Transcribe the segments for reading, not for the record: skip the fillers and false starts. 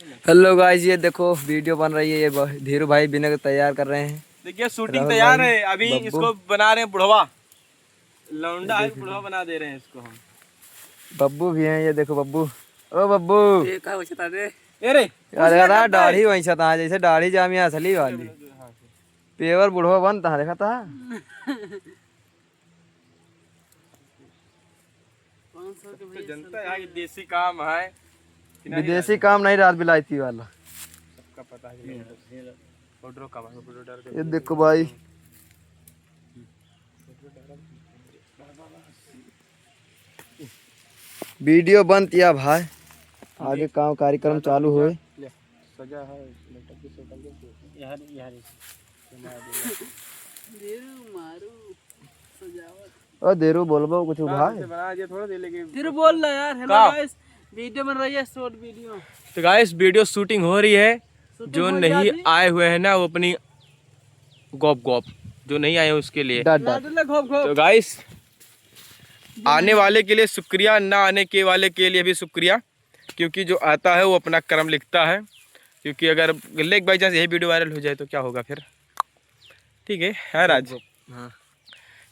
Hello guys, ये देखो video बन रही है। ये धीरू भाई बिना के तैयार कर रहे हैं। देखिए शूटिंग तैयार है। अभी इसको बना रहे हैं बुढ़वा। लौंडा है, बुढ़वा बना दे रहे हैं इसको हम। बब्बू भी हैं, ये देखो बब्बू। ओ बब्बू, ये क्या बचता दे? अरे देखा दाढ़ी वहीं था, जैसे दाढ़ी जामिया असली वाली। पेवर बुढ़वा बनता देखा था। तो जनता है कि देसी काम है, विदेशी काम नहीं, रात बिलायती वाला। सबका पता है। ये देखो भाई, वीडियो बंद किया भाई। आगे काम कार्यक्रम चालू हुए। सजा है ओ देरू बोलबो कुछ भाई। बना दिया थोड़ा दे, लेकिन फिर बोल रहा यार। हेलो गाइस, वीडियो बन रही है, शॉर्ट वीडियो। तो गाइस वीडियो शूटिंग हो रही है। जो नहीं आए हुए हैं ना, वो अपनी गॉप गॉप जो नहीं आए उसके लिए। तो गाइस आने वाले के लिए शुक्रिया, ना आने के वाले के लिए भी शुक्रिया, क्योंकि जो आता है वो अपना कर्म लिखता है। क्योंकि अगर लेग बाई चांस यही वीडियो वायरल हो जाए तो क्या होगा फिर। ठीक है राज। हाँ।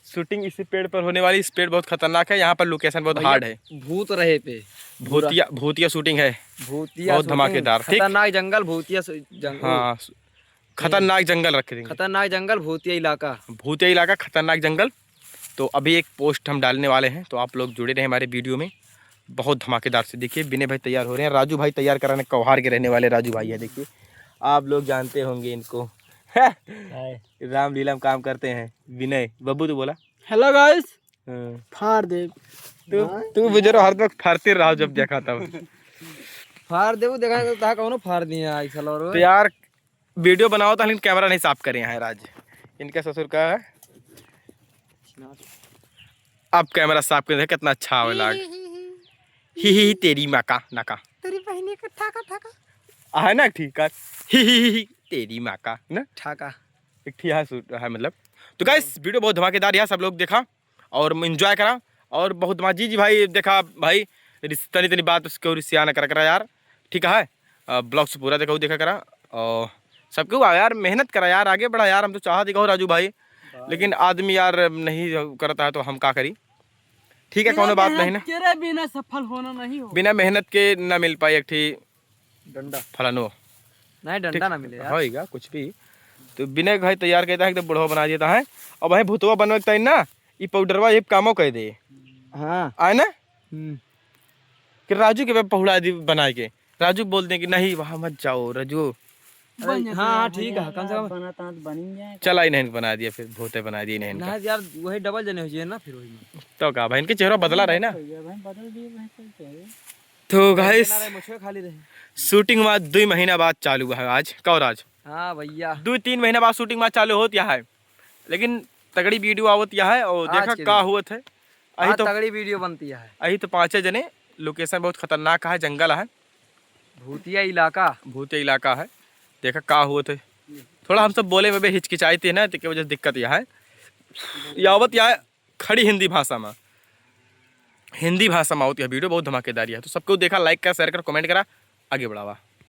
शूटिंग इसी पेड़ पर होने वाली। इस पेड़ बहुत खतरनाक है, यहाँ पर लोकेशन बहुत हार्ड है। भूत रहे पे भूतिया शूटिंग है। भूतिया बहुत धमाकेदार। खतरनाक जंगल, भूतिया जंगल। हाँ, खतरनाक जंगल रख देंगे। खतरनाक जंगल, भूतिया इलाका। भूतिया इलाका, खतरनाक जंगल। तो अभी एक पोस्ट हम डालने वाले हैं, तो आप लोग जुड़े रहे हमारे वीडियो में। बहुत धमाकेदार से। देखिए विनय भाई तैयार हो रहे हैं। राजू भाई तैयार कराने कौहार के रहने वाले राजू भाई है। देखिए आप लोग जानते होंगे इनको। रामलीला में काम करते हैं विनय। बब्बू तो बोला हेलो गाइस। हाँ। फाड़ दे तू बुजुर्ग हर वक्त फाड़ते रहो जब देखा तब। फाड़ दे देखा कौन फाड़ दिया आई साला। तो यार वीडियो बनाओ तो, लेकिन कैमरा नहीं साफ करे हैं राज। इनका ससुर का है। अब कैमरा साफ कर कितना अच्छा हो लाग। ही तेरी माँ का नाका, तेरी बहनी का ठाका ठाका है ना। ठीक है ही तेरी माँ का ना ठाका एक ठीक है मतलब। तो गाइस वीडियो बहुत धमाकेदार है, सब लोग देखा और एंजॉय करा। और बहुत जी भाई देखा भाई। तनी तनी बात उसको रिसिया न करा यार। ठीक है ब्लॉग से पूरा देखा देखा करा। और सबको यार मेहनत करा यार, आगे बढ़ा यार। हम तो चाह दिखाओ राजू भाई, लेकिन आदमी यार नहीं करता है तो हम क्या करी। ठीक है कोनो बात नहीं ना। तेरे बिना सफल होना नहीं हो। बिना मेहनत के ना मिल पाई एक ठी डंडा फलानो नहीं, डंडा ना मिले यार। होगा कुछ भी। तो विनय भाई तैयार कहता है एकदम बुढ़वा बना देता है। और भाई भूतवा बनवा के ना ये पाउडरवा ये कामों कह दे। हाँ आए ना कि राजू के पहुड़ा दी बना के। राजू बोलते हैं कि नहीं वहाँ मत जाओ राजू। हाँ ठीक है, कम से कम बन जाए। चला ही नहीं बना दिया, फिर भूते बना दिए नहीं इनका। यार वही डबल जने हो जाए ना फिर वही। तो क्या भाई इनके चेहरा बदला रहे ना। बदल दिए। तो गाइस खाली रहे। शूटिंग हुआ 2 महीना बाद चालू हुआ है आज। कौर आज हाँ भैया 2-3 महीना बाद शूटिंग में चालू होती है, लेकिन तगड़ी वीडियो आवत यह है। और देखा का हुआ थे अही तो तगड़ी वीडियो बनती है। अही तो 5 जने। लोकेशन बहुत खतरनाक है, जंगल है, भूतिया इलाका है। देखा का हुआ थे। थोड़ा हम सब बोले में भी हिचकिचाई थी ना, तो वजह से दिक्कत यह है। यावत यह खड़ी हिंदी भाषा में होती है वीडियो। बहुत धमाकेदारी है। तो सबको देखा, लाइक करा, शेयर करा, कमेंट करा, आगे बढ़ावा।